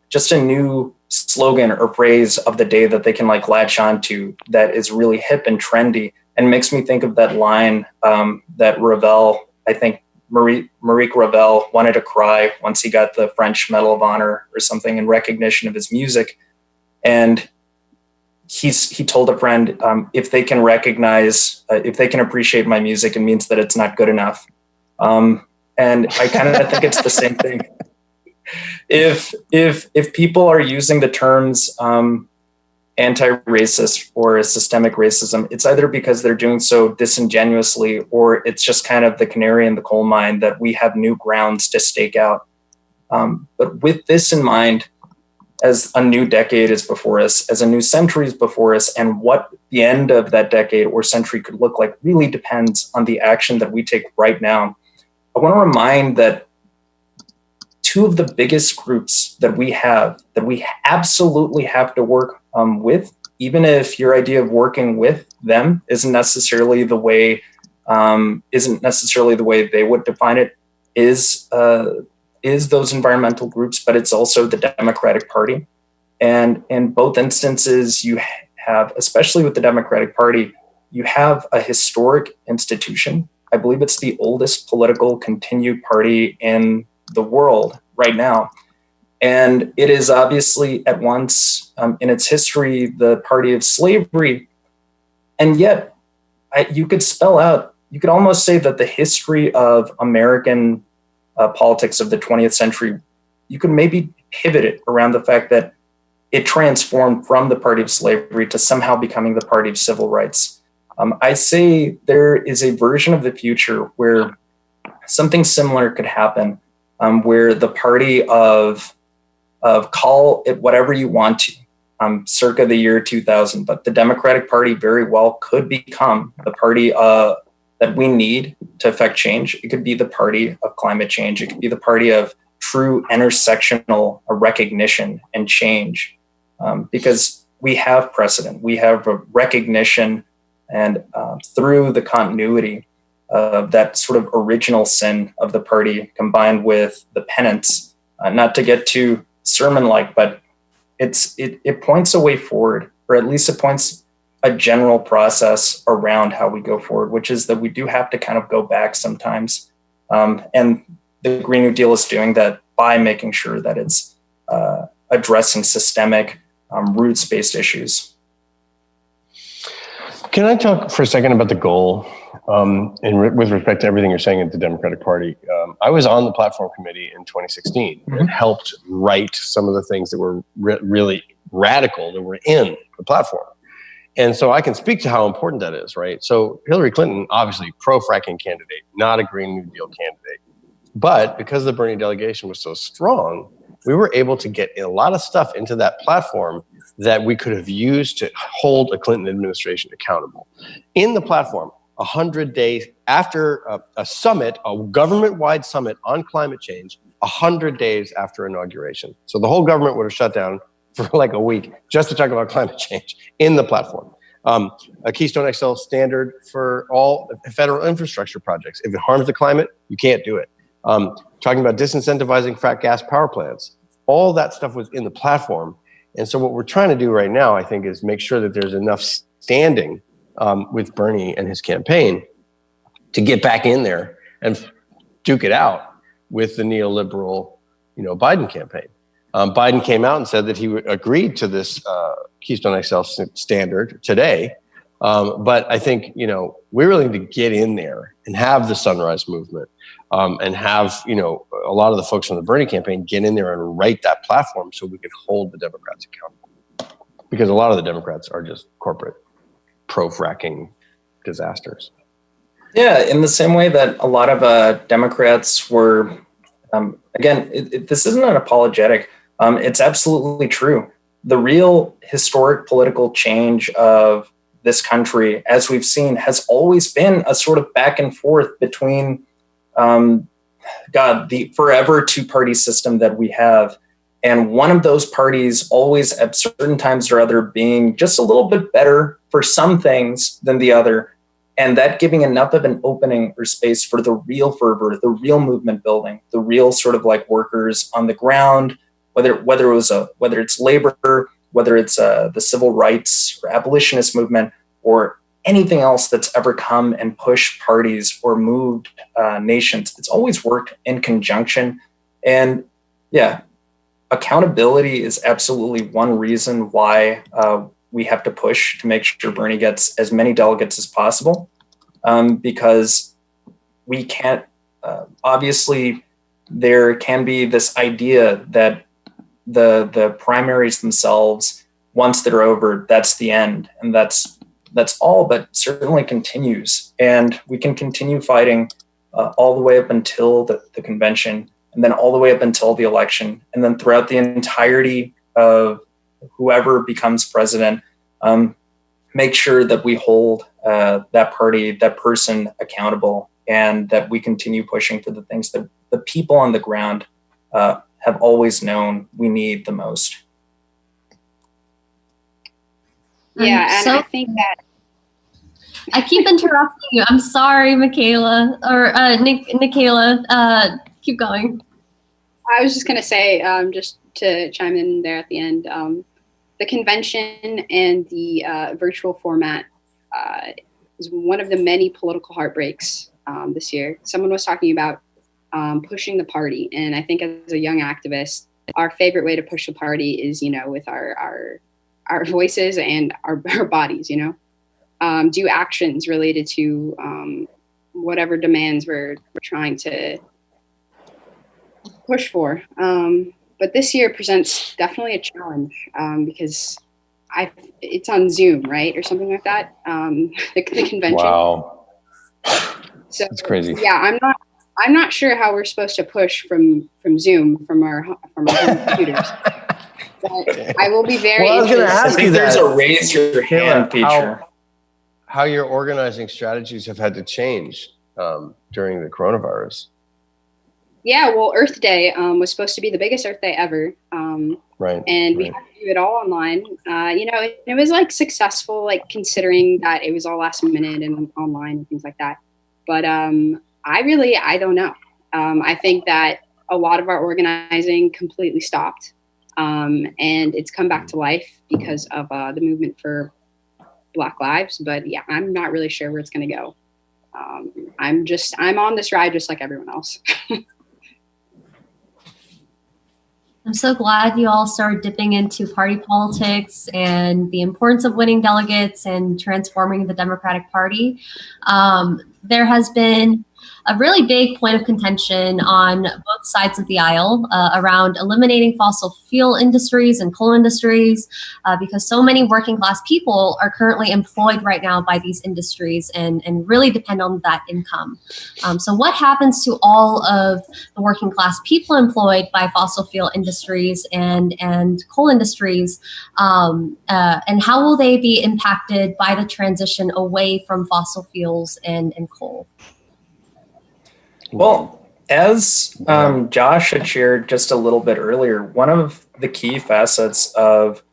just a new slogan or phrase of the day that they can like latch onto that is really hip and trendy, and makes me think of that line that Ravel, I think Maurice Ravel, wanted to cry once he got the French Medal of Honor or something in recognition of his music. And he told a friend, if they can recognize, if they can appreciate my music, it means that it's not good enough. And I kind of think it's the same thing. If people are using the terms anti-racist or systemic racism, it's either because they're doing so disingenuously, or it's just kind of the canary in the coal mine that we have new grounds to stake out. But with this in mind, as a new decade is before us, as a new century is before us, and what the end of that decade or century could look like really depends on the action that we take right now. I want to remind that two of the biggest groups that we absolutely have to work with, even if your idea of working with them isn't necessarily the way they would define it, is those environmental groups, but it's also the Democratic Party. And in both instances, you have, especially with the Democratic Party, you have a historic institution. I believe it's the oldest political continued party in the world right now. And it is obviously at once, in its history, the party of slavery. And yet, you could almost say that the history of American politics of the 20th century, you could maybe pivot it around the fact that it transformed from the party of slavery to somehow becoming the party of civil rights. I say there is a version of the future where something similar could happen, where the party of call it whatever you want to, circa the year 2000, but the Democratic Party very well could become the party that we need to affect change. It could be the party of climate change. It could be the party of true intersectional recognition and change, because we have precedent, we have a recognition, and through the continuity of that sort of original sin of the party combined with the penance, not to get too sermon-like, but it points a way forward, or at least it points a general process around how we go forward, which is that we do have to kind of go back sometimes. And the Green New Deal is doing that by making sure that it's addressing systemic, roots-based issues. Can I talk for a second about the goal? With respect to everything you're saying at the Democratic Party, I was on the platform committee in 2016 and helped write some of the things that were really radical that were in the platform. And so I can speak to how important that is, right? So Hillary Clinton, obviously pro-fracking candidate, not a Green New Deal candidate. But because the Bernie delegation was so strong, we were able to get a lot of stuff into that platform that we could have used to hold a Clinton administration accountable. In the platform, 100 days after a summit, a government-wide summit on climate change, 100 days after inauguration. So the whole government would have shut down for like a week just to talk about climate change in the platform. A Keystone XL standard for all federal infrastructure projects. If it harms the climate, you can't do it. Talking about disincentivizing frack gas power plants. All that stuff was in the platform. And so what we're trying to do right now, I think, is make sure that there's enough standing with Bernie and his campaign to get back in there and duke it out with the neoliberal, Biden campaign. Biden came out and said that he agreed to this Keystone XL standard today. But I think, we really need to get in there and have the Sunrise Movement and have, a lot of the folks from the Bernie campaign get in there and write that platform so we can hold the Democrats accountable. Because a lot of the Democrats are just corporate pro-fracking disasters. Yeah, in the same way that a lot of Democrats were, again, this isn't an apologetic. It's absolutely true. The real historic political change of this country, as we've seen, has always been a sort of back and forth between, the forever two-party system that we have. And one of those parties always at certain times or other being just a little bit better for some things than the other. And that giving enough of an opening or space for the real fervor, the real movement building, the real sort of like workers on the ground, whether it's labor, whether it's the civil rights or abolitionist movement, or anything else that's ever come and pushed parties or moved nations. It's always worked in conjunction. And yeah, accountability is absolutely one reason why we have to push to make sure Bernie gets as many delegates as possible, because we can't, obviously there can be this idea that the primaries themselves, once they're over, that's the end. And that's all, but certainly continues. And we can continue fighting all the way up until the convention, and then all the way up until the election, and then throughout the entirety of whoever becomes president, make sure that we hold that party, that person accountable, and that we continue pushing for the things that the people on the ground have always known we need the most. Yeah, and I think that I keep interrupting you. I'm sorry, Nikayla, or Nikayla. Keep going. I was just going to say, just to chime in there at the end, the convention and the virtual format is one of the many political heartbreaks this year. Someone was talking about pushing the party, and I think as a young activist, our favorite way to push the party is, with our voices and our bodies, do actions related to whatever demands we're trying to push for. But this year presents definitely a challenge because it's on Zoom, right? Or something like that, the convention. Wow. So that's crazy. Yeah, I'm not sure how we're supposed to push from Zoom from our home computers. But I will be very Well, I was going to ask you that. There's a raise your hand feature. How your organizing strategies have had to change during the coronavirus. Yeah, well, Earth Day was supposed to be the biggest Earth Day ever. Right. And we had to do it all online. It was like successful, like considering that it was all last minute and online and things like that. But I don't know. I think that a lot of our organizing completely stopped. And it's come back to life because of the movement for Black Lives. But yeah, I'm not really sure where it's going to go. I'm on this ride just like everyone else. I'm so glad you all started dipping into party politics and the importance of winning delegates and transforming the Democratic Party. There has been a really big point of contention on both sides of the aisle around eliminating fossil fuel industries and coal industries because so many working class people are currently employed right now by these industries and really depend on that income. So what happens to all of the working class people employed by fossil fuel industries and coal industries, and how will they be impacted by the transition away from fossil fuels and coal? Well, as Josh had shared just a little bit earlier, one of the key facets of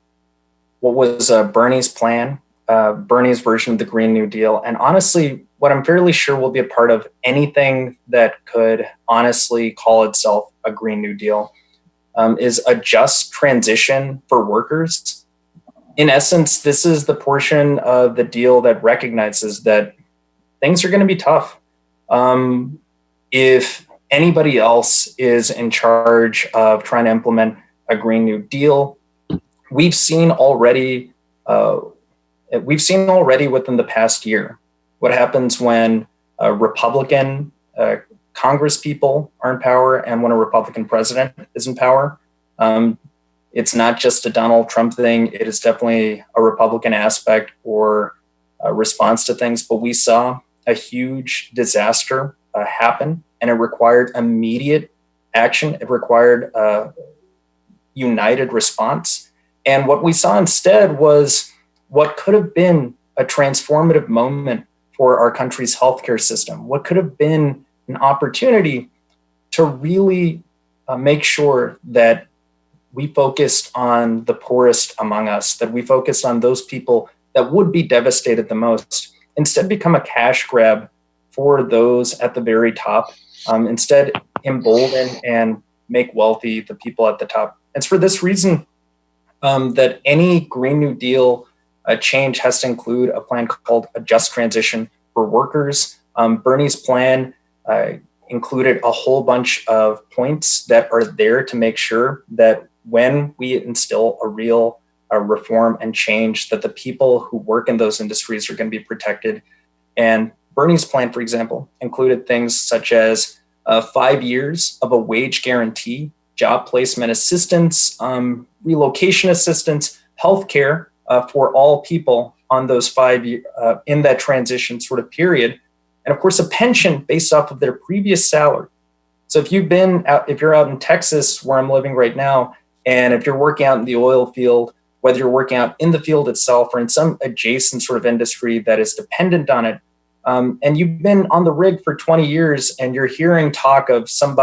what was Bernie's plan Bernie's version of the Green New Deal, and honestly, what I'm fairly sure will be a part of anything that could honestly call itself a Green New Deal, is a just transition for workers. In essence, this is the portion of the deal that recognizes that things are going to be tough. If anybody else is in charge of trying to implement a Green New Deal, we've seen already within the past year what happens when Republican Congress people are in power and when a Republican president is in power. It's not just a Donald Trump thing. It is definitely a Republican aspect or a response to things. But we saw a huge disaster happen, and it required immediate action. It required a united response. And what we saw instead was what could have been a transformative moment for our country's healthcare system, what could have been an opportunity to really make sure that we focused on the poorest among us, that we focused on those people that would be devastated the most, instead become a cash grab for those at the very top, instead embolden and make wealthy the people at the top. It's for this reason that any Green New Deal change has to include a plan called a just transition for workers. Bernie's plan included a whole bunch of points that are there to make sure that when we instill a real reform and change, that the people who work in those industries are going to be protected. And Bernie's plan, for example, included things such as 5 years of a wage guarantee, job placement assistance, relocation assistance, healthcare for all people on those 5 years in that transition sort of period, and of course a pension based off of their previous salary. So if you're out in Texas, where I'm living right now, and if you're working out in the oil field, whether you're working out in the field itself or in some adjacent sort of industry that is dependent on it, and you've been on the rig for 20 years and you're hearing talk of some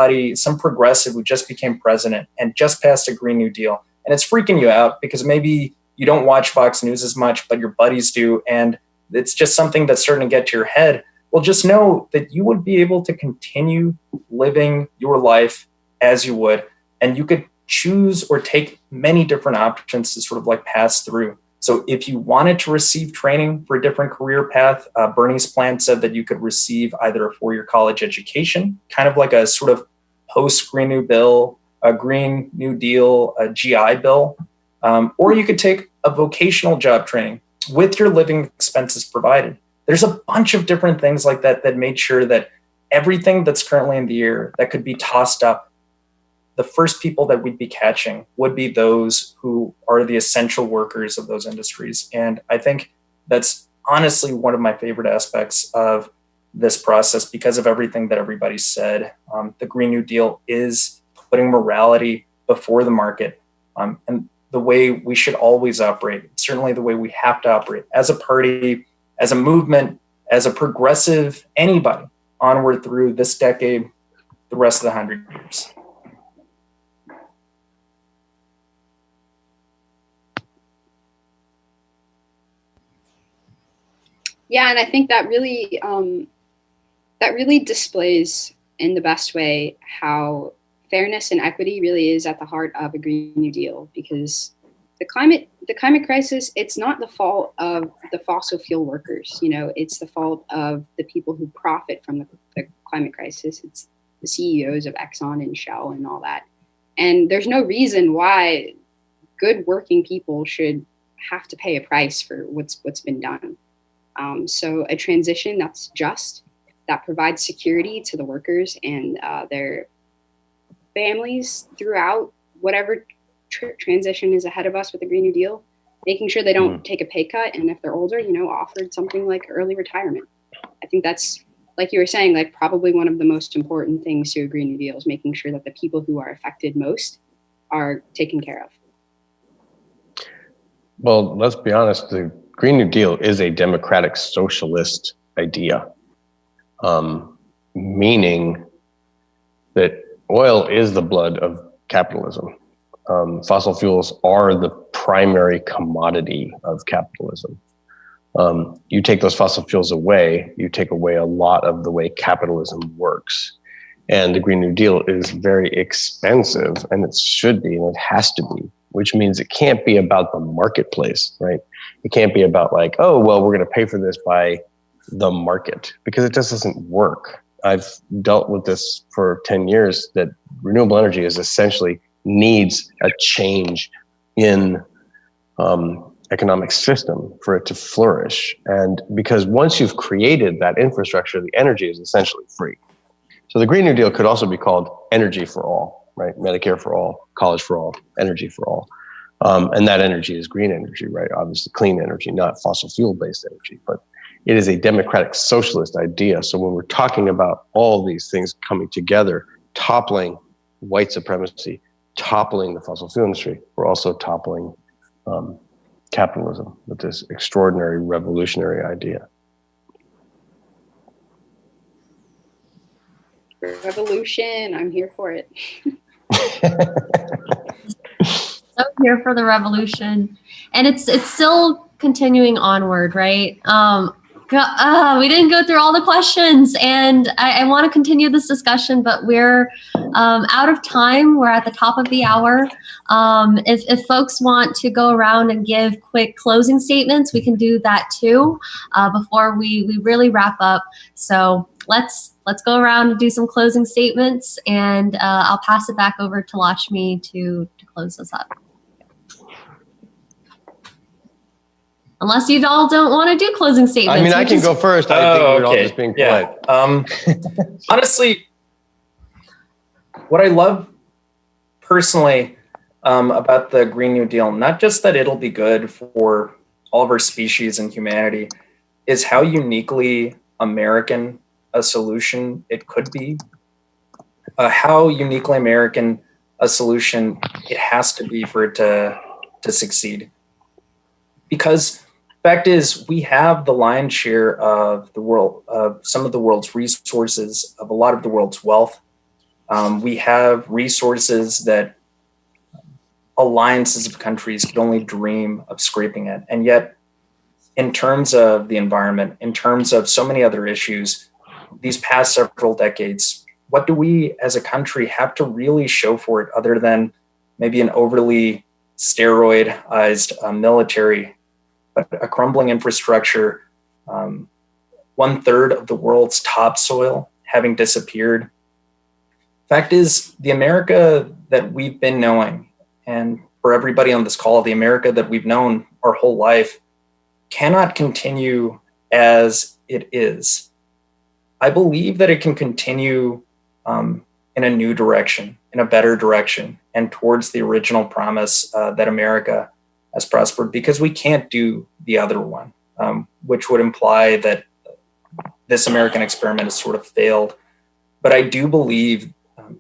progressive who just became president and just passed a Green New Deal, and it's freaking you out because maybe you don't watch Fox News as much, but your buddies do, and it's just something that's starting to get to your head. Well, just know that you would be able to continue living your life as you would, and you could choose or take many different options to sort of like pass through. So if you wanted to receive training for a different career path, Bernie's plan said that you could receive either a 4-year college education, kind of like a sort of post-Green New Bill, a Green New Deal, a GI Bill, or you could take a vocational job training with your living expenses provided. There's a bunch of different things like that that made sure that everything that's currently in the air that could be tossed up, the first people that we'd be catching would be those who are the essential workers of those industries. And I think that's honestly one of my favorite aspects of this process because of everything that everybody said. The Green New Deal is putting morality before the market, and the way we should always operate, certainly the way we have to operate as a party, as a movement, as a progressive, anybody onward through this decade, the rest of the 100 years. Yeah, and I think that really displays in the best way how fairness and equity really is at the heart of a Green New Deal, because the climate crisis, it's not the fault of the fossil fuel workers. It's the fault of the people who profit from the climate crisis. It's the CEOs of Exxon and Shell and all that. And there's no reason why good working people should have to pay a price for what's been done. So a transition that's just, that provides security to the workers and their families throughout whatever transition is ahead of us with the Green New Deal, making sure they don't take a pay cut, and if they're older, offered something like early retirement. I think that's, like you were saying, like probably one of the most important things to a Green New Deal is making sure that the people who are affected most are taken care of. Well, let's be honest, the Green New Deal is a democratic socialist idea, meaning that oil is the blood of capitalism. Fossil fuels are the primary commodity of capitalism. You take those fossil fuels away, you take away a lot of the way capitalism works. And the Green New Deal is very expensive, and it should be, and it has to be, which means it can't be about the marketplace, right? It can't be about like, oh, well, we're going to pay for this by the market, because it just doesn't work. I've dealt with this for 10 years, that renewable energy is essentially needs a change in economic system for it to flourish. And because once you've created that infrastructure, the energy is essentially free. So the Green New Deal could also be called energy for all, right? Medicare for all, college for all, energy for all. And that energy is green energy, right? Obviously clean energy, not fossil fuel based energy, but it is a democratic socialist idea. So when we're talking about all these things coming together, toppling white supremacy, toppling the fossil fuel industry, we're also toppling capitalism with this extraordinary revolutionary idea. Revolution, I'm here for it. So here for the revolution, and it's still continuing onward, right? We didn't go through all the questions, and I want to continue this discussion, but we're out of time. We're at the top of the hour. If folks want to go around and give quick closing statements, we can do that too before we really wrap up. So let's go around and do some closing statements, and I'll pass it back over to Lakshmi to close us up. Unless you all don't want to do closing statements. I mean, I can go first. I think we're all just being polite. Yeah. Honestly, what I love personally about the Green New Deal, not just that it'll be good for all of our species and humanity, is how uniquely American a solution it could be. How uniquely American a solution it has to be for it to succeed. Because fact is, we have the lion's share of the world, of some of the world's resources, of a lot of the world's wealth. We have resources that alliances of countries could only dream of scraping at. And yet, in terms of the environment, in terms of so many other issues, these past several decades, what do we as a country have to really show for it other than maybe an overly steroidized military, but a crumbling infrastructure, 1/3 of the world's topsoil having disappeared? Fact is, the America that we've been knowing, and for everybody on this call, the America that we've known our whole life cannot continue as it is. I believe that it can continue in a new direction, in a better direction, and towards the original promise that America has prospered, because we can't do the other one, which would imply that this American experiment has sort of failed. But I do believe,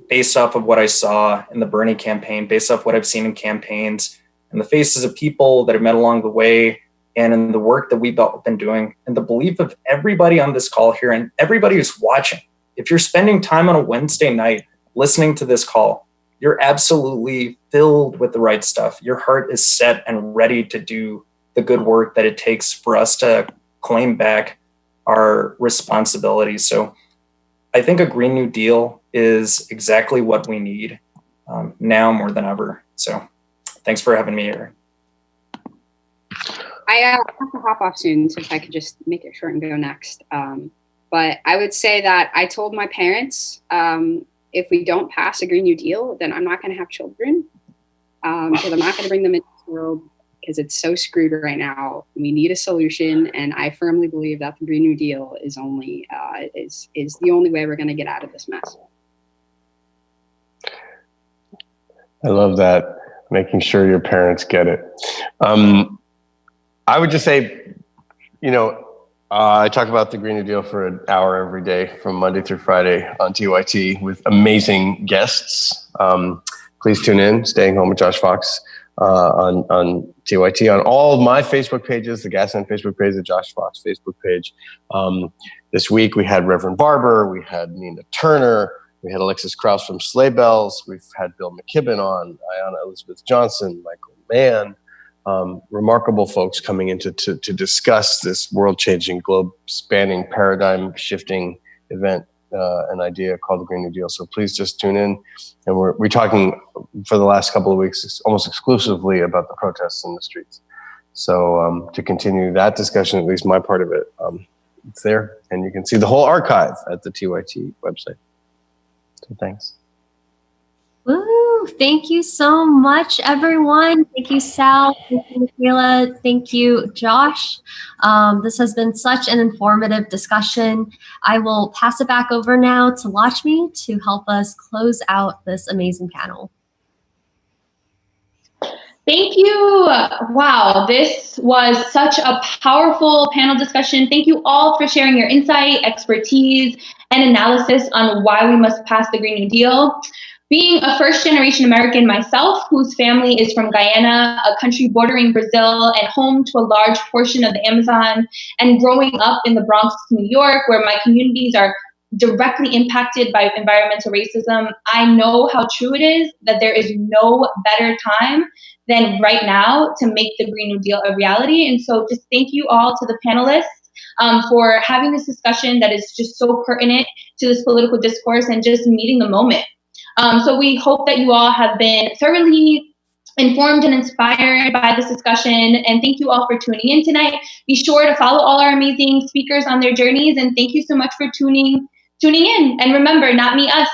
based off of what I saw in the Bernie campaign, based off what I've seen in campaigns, and the faces of people that I've met along the way, and in the work that we've been doing, and the belief of everybody on this call here, and everybody who's watching, if you're spending time on a Wednesday night listening to this call, you're absolutely filled with the right stuff. Your heart is set and ready to do the good work that it takes for us to claim back our responsibilities. So I think a Green New Deal is exactly what we need now more than ever. So thanks for having me here. I have to hop off soon, so if I could just make it short and go next. But I would say that I told my parents, if we don't pass a Green New Deal, then I'm not going to have children, because I'm not going to bring them into the world, because it's so screwed right now. We need a solution, and I firmly believe that the Green New Deal is only is the only way we're going to get out of this mess. I love that, making sure your parents get it. I would just say, I talk about the Green New Deal for an hour every day from Monday through Friday on TYT with amazing guests. Please tune in, Staying Home with Josh Fox on TYT, on all of my Facebook pages, the Gasland Facebook page, the Josh Fox Facebook page. This week we had Reverend Barber, we had Nina Turner, we had Alexis Krauss from Sleigh Bells, we've had Bill McKibben on, Ayanna Elizabeth Johnson, Michael Mann, remarkable folks coming in to discuss this world-changing, globe-spanning, paradigm-shifting event and idea called the Green New Deal. So please just tune in. And we're talking for the last couple of weeks almost exclusively about the protests in the streets. So to continue that discussion, at least my part of it, it's there. And you can see the whole archive at the TYT website. So thanks. Woo! Thank you so much, everyone. Thank you, Sal. Thank you, Nikayla. Thank you, Josh. This has been such an informative discussion. I will pass it back over now to Lakshmi to help us close out this amazing panel. Thank you. Wow, this was such a powerful panel discussion. Thank you all for sharing your insight, expertise, and analysis on why we must pass the Green New Deal. Being a first-generation American myself, whose family is from Guyana, a country bordering Brazil and home to a large portion of the Amazon, and growing up in the Bronx, New York, where my communities are directly impacted by environmental racism, I know how true it is that there is no better time than right now to make the Green New Deal a reality. And so just thank you all to the panelists for having this discussion that is just so pertinent to this political discourse and just meeting the moment. So we hope that you all have been thoroughly informed and inspired by this discussion. And thank you all for tuning in tonight. Be sure to follow all our amazing speakers on their journeys. And thank you so much for tuning in. And remember, not me, us.